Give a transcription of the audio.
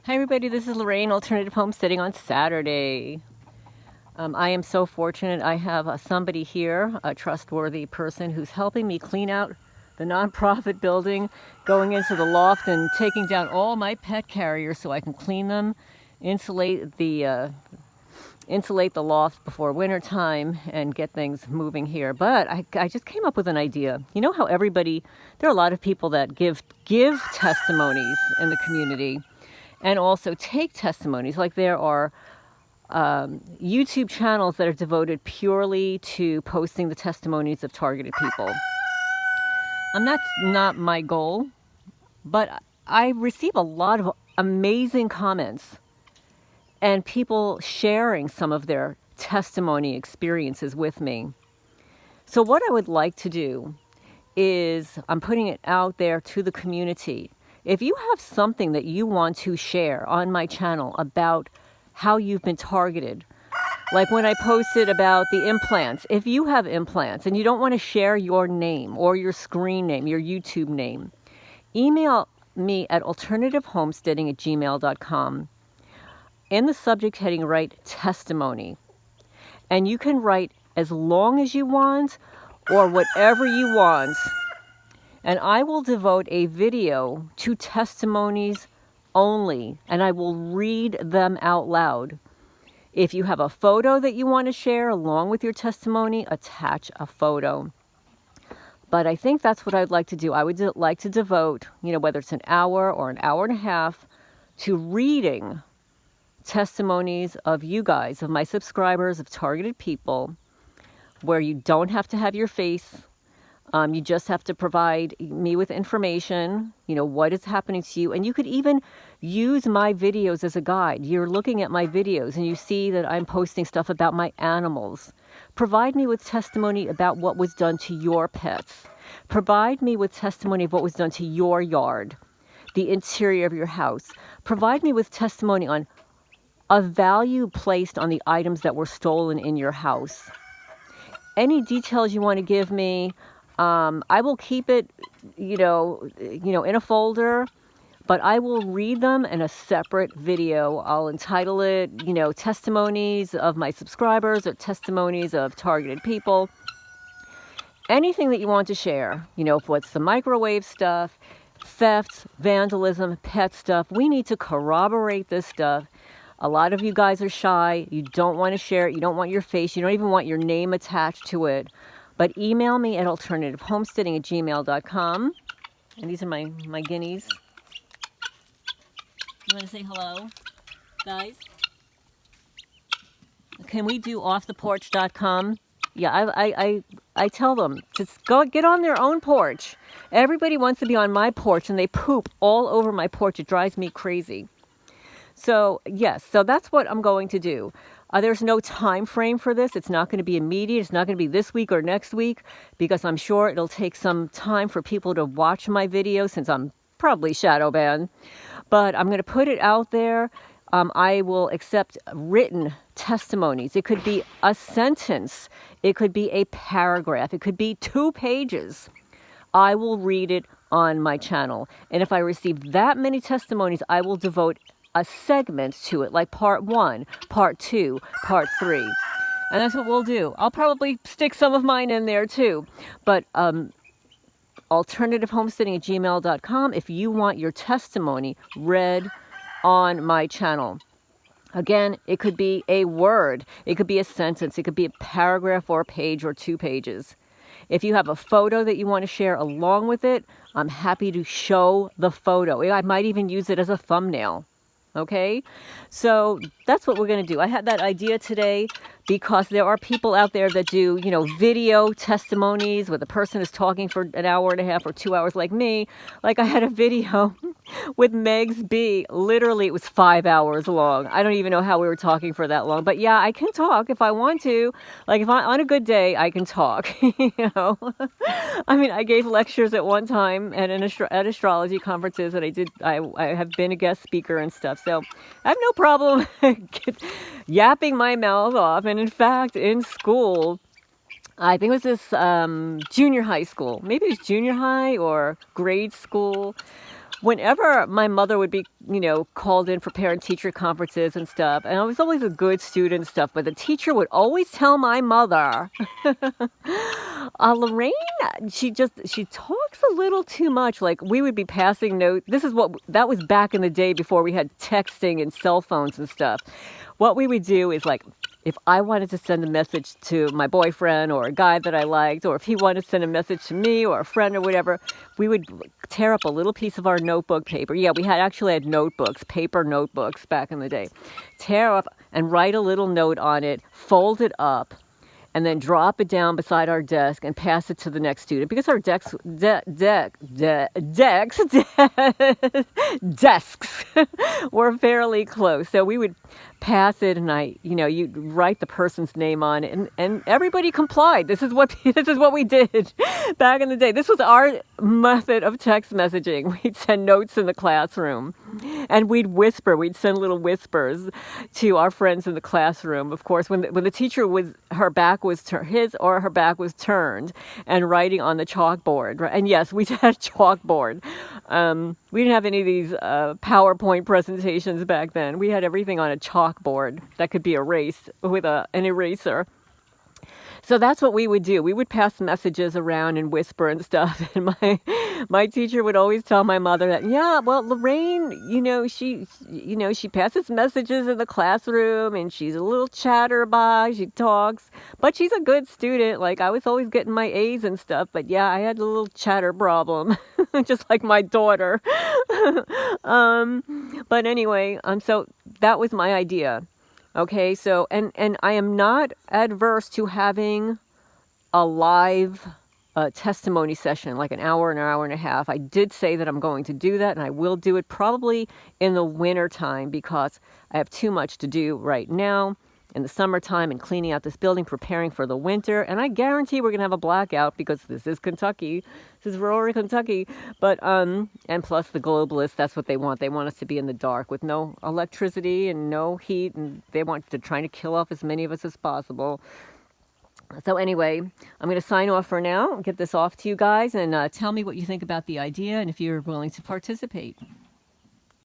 Hi everybody, this is Lorraine, Alternative Homesteading on Saturday. I am so fortunate I have somebody here, a trustworthy person who's helping me clean out the nonprofit building, going into the loft and taking down all my pet carriers so I can clean them, insulate the loft before winter time and get things moving here. But I just came up with an idea. You know how there are a lot of people that give testimonies in the community and also take testimonies. Like there are YouTube channels that are devoted purely to posting the testimonies of targeted people. And that's not my goal, but I receive a lot of amazing comments and people sharing some of their testimony experiences with me. So what I would like to do is I'm putting it out there to the community. If you have something that you want to share on my channel about how you've been targeted, like when I posted about the implants, if you have implants and you don't want to share your name or your screen name, your YouTube name, email me at alternativehomesteading@gmail.com. In the subject heading, write testimony. And you can write as long as you want or whatever you want. And I will devote a video to testimonies only, and I will read them out loud. If you have a photo that you want to share along with your testimony, attach a photo. But I think that's what I'd like to do. I would like to devote, whether it's an hour or an hour and a half, to reading testimonies of you guys, of my subscribers, of targeted people, where you don't have to have your face. You just have to provide me with information, what is happening to you. And you could even use my videos as a guide. You're looking at my videos and you see that I'm posting stuff about my animals. Provide me with testimony about what was done to your pets. Provide me with testimony of what was done to your yard, the interior of your house. Provide me with testimony on a value placed on the items that were stolen in your house. Any details you want to give me, I will keep it, in a folder, but I will read them in a separate video. I'll entitle it, testimonies of my subscribers or testimonies of targeted people. Anything that you want to share, what's the microwave stuff, thefts, vandalism, pet stuff. We need to corroborate this stuff. A lot of you guys are shy. You don't want to share it. You don't want your face. You don't even want your name attached to it. But email me at alternativehomesteading@gmail.com. And these are my guineas. You want to say hello, guys? Can we do offtheporch.com? Yeah, I tell them, just go get on their own porch. Everybody wants to be on my porch, and they poop all over my porch. It drives me crazy. So, yes, so that's what I'm going to do. There's no time frame for this. It's not going to be immediate. It's not going to be this week or next week, because I'm sure it'll take some time for people to watch my video since I'm probably shadow banned. But I'm going to put it out there. I will accept written testimonies. It could be a sentence. It could be a paragraph. It could be 2 pages. I will read it on my channel. And if I receive that many testimonies, I will devote a segment to it, like part 1, part 2, part 3. And that's what we'll do. I'll probably stick some of mine in there too. But alternativehomesteading@gmail.com if you want your testimony read on my channel. Again, it could be a word. It could be a sentence. It could be a paragraph or a page or 2 pages. If you have a photo that you want to share along with it, I'm happy to show the photo. I might even use it as a thumbnail. Okay, so that's what we're going to do. I had that idea today because there are people out there that do, video testimonies where the person is talking for an hour and a half or 2 hours like me. Like I had a video with Meg's Bee. Literally, it was 5 hours long. I don't even know how we were talking for that long. But yeah, I can talk if I want to. Like if on a good day, I can talk, I mean, I gave lectures at one time at astrology conferences, and I have been a guest speaker and stuff. So I have no problem yapping my mouth off. And in fact, in school, I think it was this junior high school. Maybe it was junior high or grade school. whenever my mother would be, called in for parent-teacher conferences and stuff, and I was always a good student and stuff, but the teacher would always tell my mother, Lorraine, she talks a little too much. Like, we would be passing notes. That was back in the day before we had texting and cell phones and stuff. What we would do is, like, if I wanted to send a message to my boyfriend or a guy that I liked, or if he wanted to send a message to me or a friend or whatever, we would tear up a little piece of our notebook paper. Yeah, we actually had notebooks, paper notebooks back in the day. Tear up and write a little note on it, fold it up, and then drop it down beside our desk and pass it to the next student, because our desks were fairly close. So we would pass it, and you'd write the person's name on it, and everybody complied. This is what we did back in the day. This was our method of text messaging. We'd send notes in the classroom, and we'd whisper. We'd send little whispers to our friends in the classroom. Of course, when the teacher her back was turned, and writing on the chalkboard. Right? And yes, we had a chalkboard. We didn't have any of these PowerPoint presentations back then. We had everything on a chalkboard that could be erased with an eraser. So that's what we would do. We would pass messages around and whisper and stuff. And my teacher would always tell my mother that, yeah, well, Lorraine, she passes messages in the classroom, and she's a little chatterbox. She talks, but she's a good student. Like, I was always getting my A's and stuff. But yeah, I had a little chatter problem, just like my daughter. But anyway, so that was my idea. Okay, so, and I am not adverse to having a live testimony session, like an hour and a half. I did say that I'm going to do that, and I will do it probably in the winter time, because I have too much to do right now in the summertime and cleaning out this building, preparing for the winter. And I guarantee we're going to have a blackout, because this is Kentucky. This is rural Kentucky. But, and plus the globalists, that's what they want. They want us to be in the dark with no electricity and no heat. And they're trying to kill off as many of us as possible. So anyway, I'm going to sign off for now, get this off to you guys, and tell me what you think about the idea and if you're willing to participate.